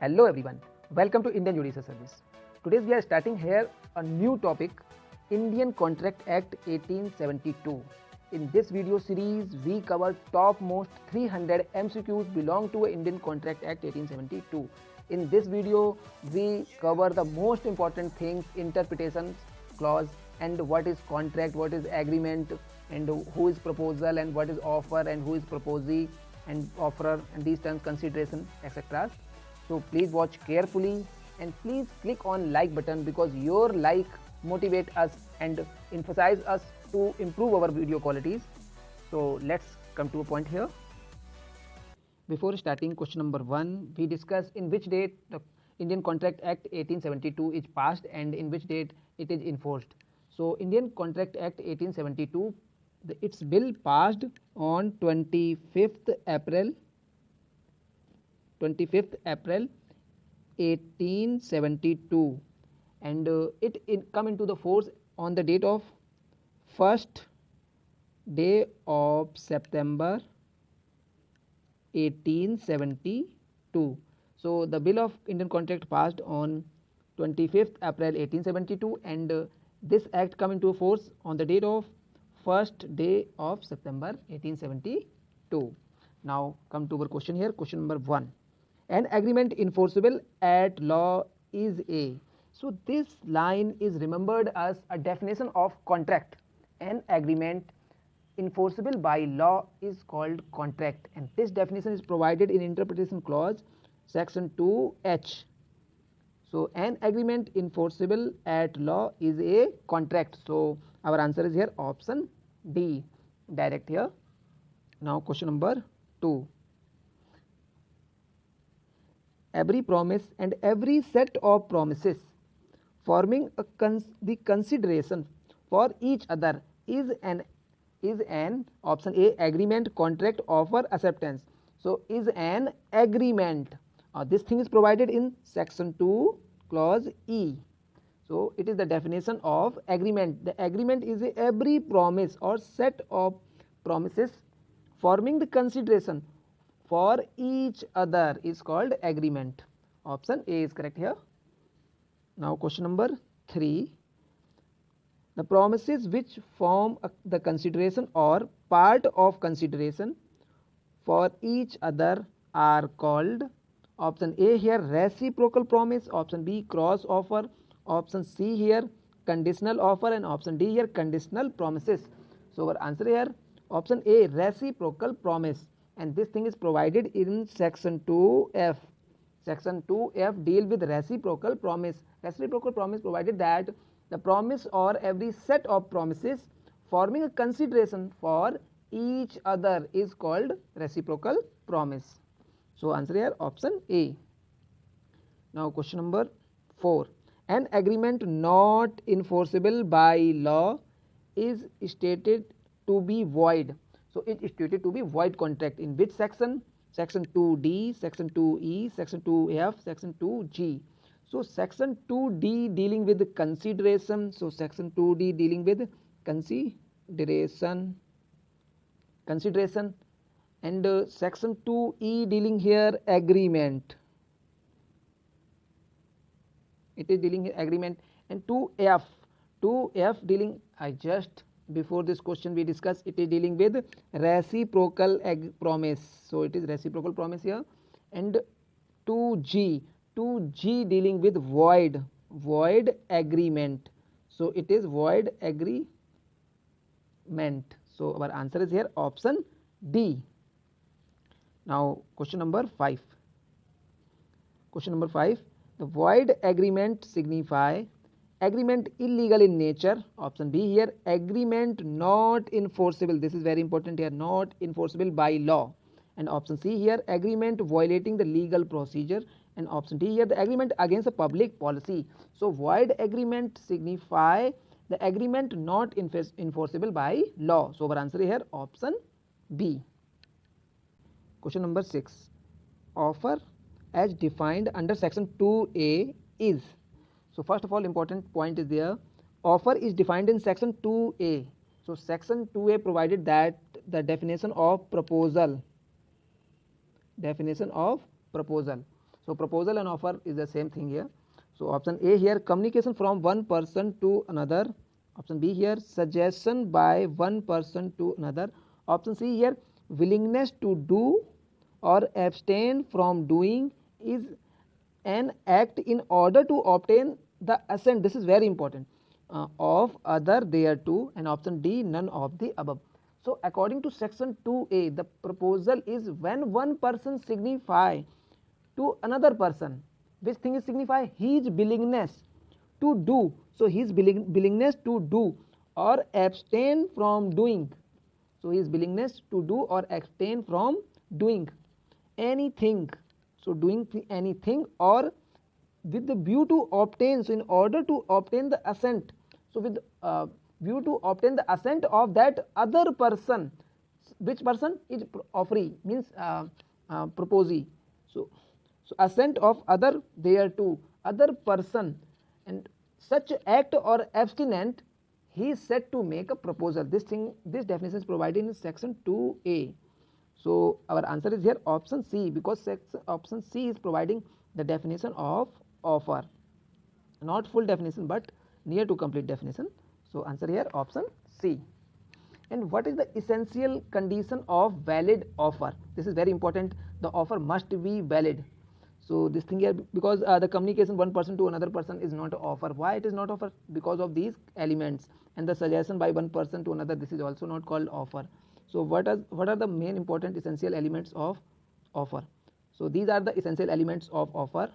Hello everyone, welcome to Indian Judicial Service. Today we are starting here a new topic, Indian Contract Act 1872. In this video series, we cover topmost 300 MCQs belong to Indian Contract Act 1872. In this video, we cover the most important things, interpretations, clause, and what is contract, what is agreement, and who is proposal, and what is offer, and who is proposee, and offerer, and these terms, consideration, etc. So please watch carefully and please click on like button because your like motivate us and emphasize us to improve our video qualities. So let's come to a point here. Before starting question number 1, we discuss in which date the Indian Contract Act 1872 is passed and in which date it is enforced. So Indian Contract Act 1872, its bill passed on 25th April 1872 and it come into the force on the date of 1st day of September 1872. So the bill of Indian contract passed on 25th April 1872 and this act come into force on the date of 1st day of September 1872. Now come to our question here, question number 1. An agreement enforceable at law is a. So this line is remembered as a definition of contract. An agreement enforceable by law is called contract, and this definition is provided in interpretation clause section 2h. So an agreement enforceable at law is a contract. So our answer is here option D, direct here. Now question number 2. Every promise and every set of promises forming the consideration for each other is an option A agreement, contract, offer, acceptance. So is an agreement. This thing is provided in section 2 clause E. So it is the definition of agreement. The agreement is every promise or set of promises forming the consideration for each other is called agreement. Option A is correct here. Now question number 3. The promises which form the consideration or part of consideration for each other are called, option A here reciprocal promise, option B cross offer, option C here conditional offer, and option D here conditional promises. So our answer here option A reciprocal promise, and this thing is provided in section 2f. Section 2f deal with reciprocal promise. Reciprocal promise provided that the promise or every set of promises forming a consideration for each other is called reciprocal promise. So answer here option A. Now question number 4. An agreement not enforceable by law is stated to be void. So it is stated to be void contract in which section? Section 2D, section 2E, section 2F, section 2G. So section 2D dealing with consideration. So section 2D dealing with consideration, and section 2E dealing here agreement. It is dealing agreement, and 2F dealing, I just before this question we discussed, it is dealing with reciprocal promise. So it is reciprocal promise here, and 2G dealing with void agreement. So it is void agreement. So our answer is here option D. Now question number 5. The void agreement signify agreement illegal in nature. Option B here agreement not enforceable. This is very important here, not enforceable by law. And option C here agreement violating the legal procedure, and option D here the agreement against a public policy. So void agreement signify the agreement not enforceable by law. So our answer here option B. Question number 6. Offer as defined under section 2A is. So first of all important point is there, offer is defined in section 2A. So section 2A provided that the definition of proposal. So proposal and offer is the same thing here. So option A here, communication from one person to another. Option B here, suggestion by one person to another. Option C here, willingness to do or abstain from doing is an act in order to obtain the assent, this is very important, of other thereto. And option D, none of the above. So according to section 2A, the proposal is when one person signify to another person, which thing is signify? His willingness to do. So his willingness to do or abstain from doing. So his willingness to do or abstain from doing anything. So doing anything or with the view to obtain. So in order to obtain the assent. So with view to obtain the assent of that other person. Which person? Is offeree, means proposee. So assent of other thereto, other person, and such act or abstinent, he is said to make a proposal. This definition is provided in section 2A. So our answer is here option C, because option C is providing the definition of offer, not full definition but near to complete definition. So answer here option C. And what is the essential condition of valid offer? This is very important. The offer must be valid. So this thing here, because the communication one person to another person is not offer. Why it is not offer? Because of these elements. And the suggestion by one person to another, this is also not called offer. So what are the main important essential elements of offer? So these are the essential elements of offer.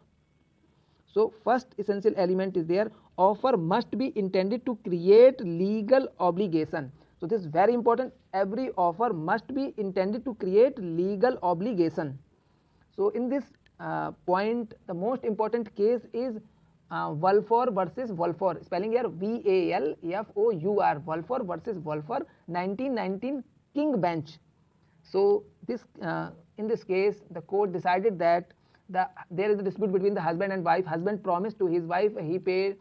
So first essential element is there, offer must be intended to create legal obligation. So this is very important. Every offer must be intended to create legal obligation. So in this point, the most important case is Walfour versus Walfour. Spelling here Valfour. Walfour versus Walfour, 1919 King Bench. So this in this case, the court decided that there is a dispute between the husband and wife. Husband promised to his wife he paid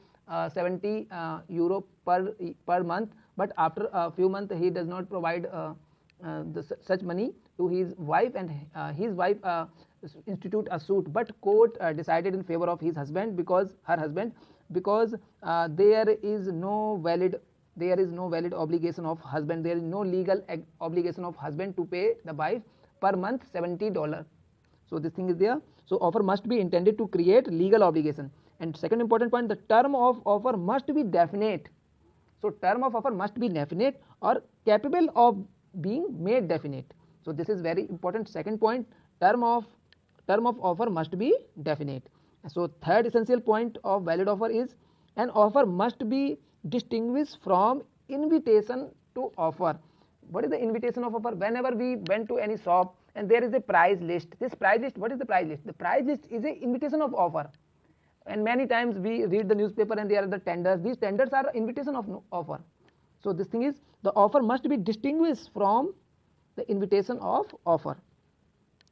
70 euro per month, but after a few months he does not provide such money to his wife, and his wife institute a suit. But court decided in favor of his husband, because there is no valid obligation of husband. There is no legal obligation of husband to pay the wife per month $70. So this thing is there. So offer must be intended to create legal obligation. And second important point, the term of offer must be definite. So term of offer must be definite or capable of being made definite. So this is very important. Second point, term of offer must be definite. So third essential point of valid offer is an offer must be distinguished from invitation to offer. What is the invitation of offer? Whenever we went to any shop and there is a price list, this price list, what is the price list? The price list is a invitation of offer. And many times we read the newspaper and there are the tenders. These tenders are invitation of offer. So this thing is, the offer must be distinguished from the invitation of offer.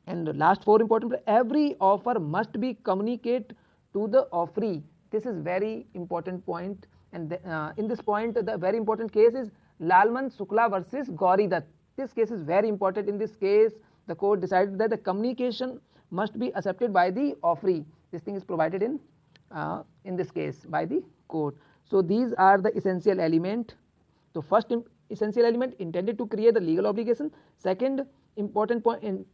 And the last four important, every offer must be communicated to the offeree. This is very important point. And in this point, the very important case is Lalman Shukla versus Gauri Dutt. This case is very important. In this case, the court decided that the communication must be accepted by the offeree. This thing is provided in this case by the court. So these are the essential element. So first essential element, intended to create the legal obligation. Second important point in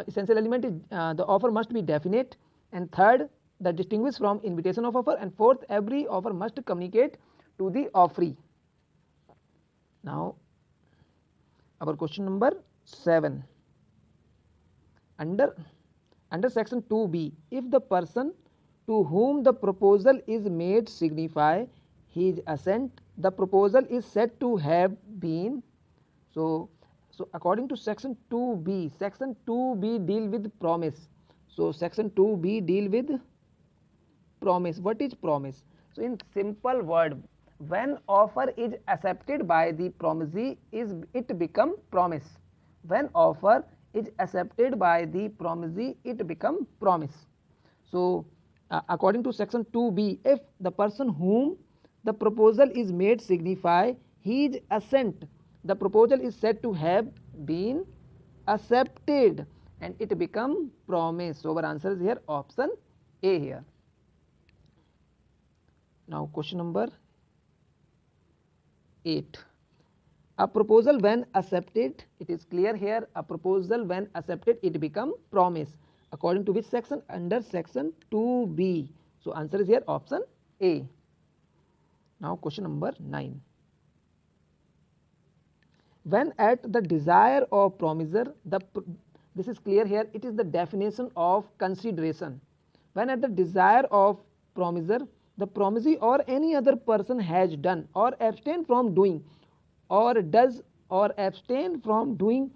essential element is the offer must be definite. And third, the distinguished from invitation of offer. And fourth, every offer must communicate to the offeree. Now our question number 7. Under section 2B, if the person to whom the proposal is made signify his assent, the proposal is said to have been. So according to section 2B deal with promise. So section 2B deal with promise. What is promise? So in simple word, when offer is accepted by the promisee, it become promise. When offer is accepted by the promisee, it become promise. So according to section 2B, if the person whom the proposal is made signify his assent, the proposal is said to have been accepted and it become promise. So our answer is here option A here. Now question number 8. A proposal when accepted, it is clear here, a proposal when accepted it become promise. According to which section? Under section 2B. So answer is here option A. Now question number 9. When at the desire of promiser, this is clear here, it is the definition of consideration. When at the desire of promiser, the promisee or any other person has done or abstain from doing or does or abstain from doing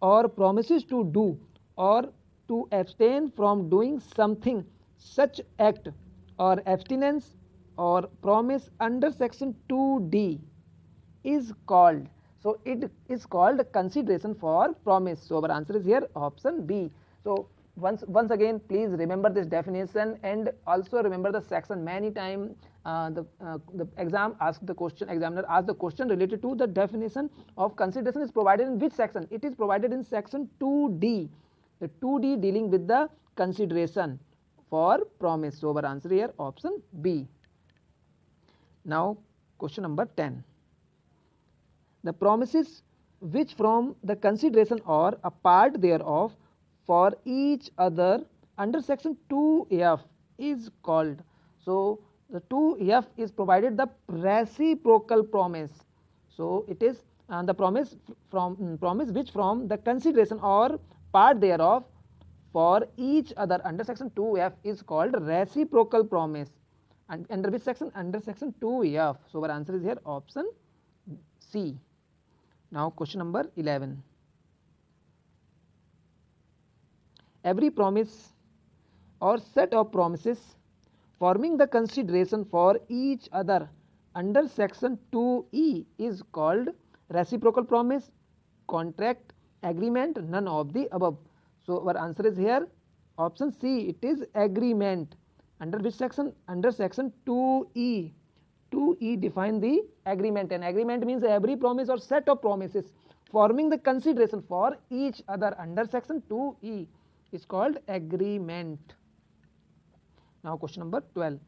or promises to do or to abstain from doing something, such act or abstinence or promise under section 2D is called, so it is called consideration for promise. So our answer is here option B. So once again please remember this definition and also remember the section. Many times the exam asked the question, examiner asked the question related to the definition of consideration is provided in which section. It is provided in section 2D, the 2D dealing with the consideration for promise. So our answer here option B. Now question number 10. The promises which from the consideration or a part thereof for each other under section 2F is called. So the 2F is provided the reciprocal promise. So it is the promise which from the consideration or part thereof for each other under section 2F is called reciprocal promise. And under which section? Under section 2F. So our answer is here option C. Now question number 11. Every promise or set of promises forming the consideration for each other under section 2E is called reciprocal promise, contract, agreement, none of the above. So our answer is here option C, it is agreement. Under which section? Under section 2E. 2E define the agreement, and agreement means every promise or set of promises forming the consideration for each other under section 2E is called agreement. Now question number 12.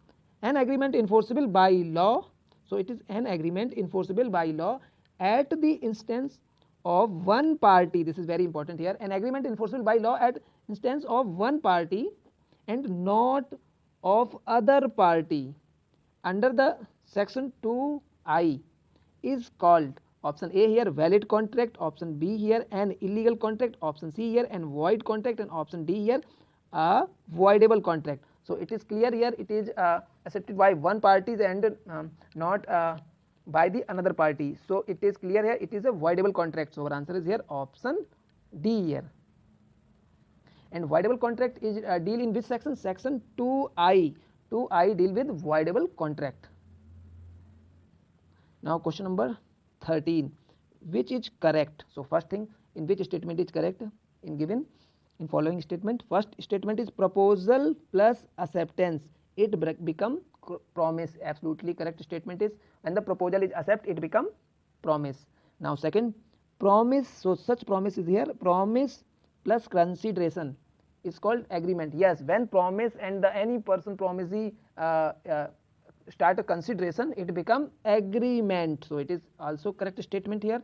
An agreement enforceable by law. So it is an agreement enforceable by law at the instance of one party. This is very important here. An agreement enforceable by law at instance of one party and not of other party under the section 2I is called option A here valid contract, option B here an illegal contract, option C here an void contract, and option D here a voidable contract. So it is clear here it is accepted by one party and not by the another party. So it is clear here it is a voidable contract. So our answer is here option D here. And voidable contract is deal in which section? Section 2I. 2I deal with voidable contract. Now question number 13. Which is correct? So first thing, in which statement is correct in given in following statement? First statement is proposal plus acceptance it become promise. Absolutely correct statement is when the proposal is accept it become promise. Now second, promise. So such promise is here promise plus consideration is called agreement. Yes, when promise and the any person promisee start a consideration it become agreement. So it is also correct statement here.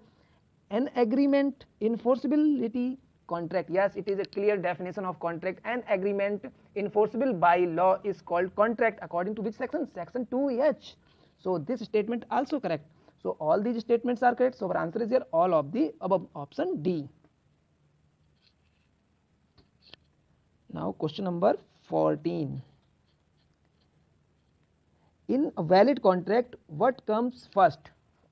An agreement enforceability contract. Yes, it is a clear definition of contract. An agreement enforceable by law is called contract. According to which section? Section 2H. So this statement also correct. So all these statements are correct. So our answer is here all of the above, option D. Now question number 14. In a valid contract, what comes first?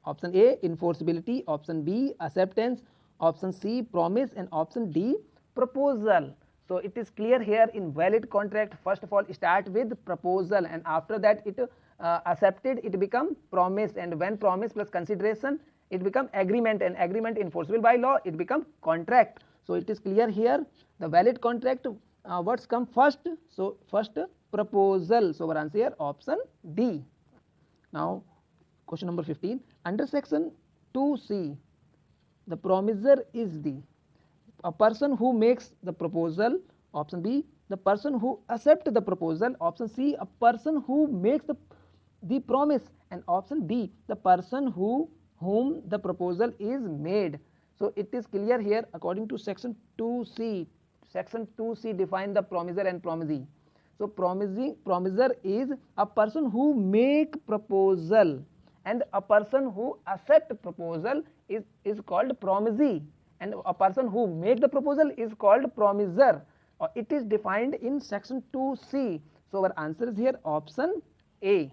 Option A enforceability, option B acceptance, option C promise, and option D proposal. So it is clear here in valid contract first of all start with proposal and after that it accepted it become promise, and when promise plus consideration it become agreement, and agreement enforceable by law it become contract. So it is clear here the valid contract what's come first? So first proposal. So our answer here option D. Now question number 15. Under section 2C the promiser is the a person who makes the proposal, option B the person who accept the proposal. Option C, a person who makes the promise, and option D, the person whom the proposal is made. So it is clear here according to section 2C. Section 2C define the promiser and promisee. So promiser is a person who make proposal, and a person who accept proposal is called promisee, and a person who make the proposal is called promiser. It is defined in section 2C. So our answer is here option A.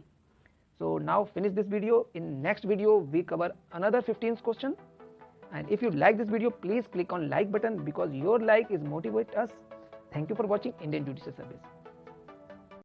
So now finish this video. In next video we cover another 15th question. And if you like this video, please click on like button, because your like is motivate us. Thank you for watching Indian Judicial Service.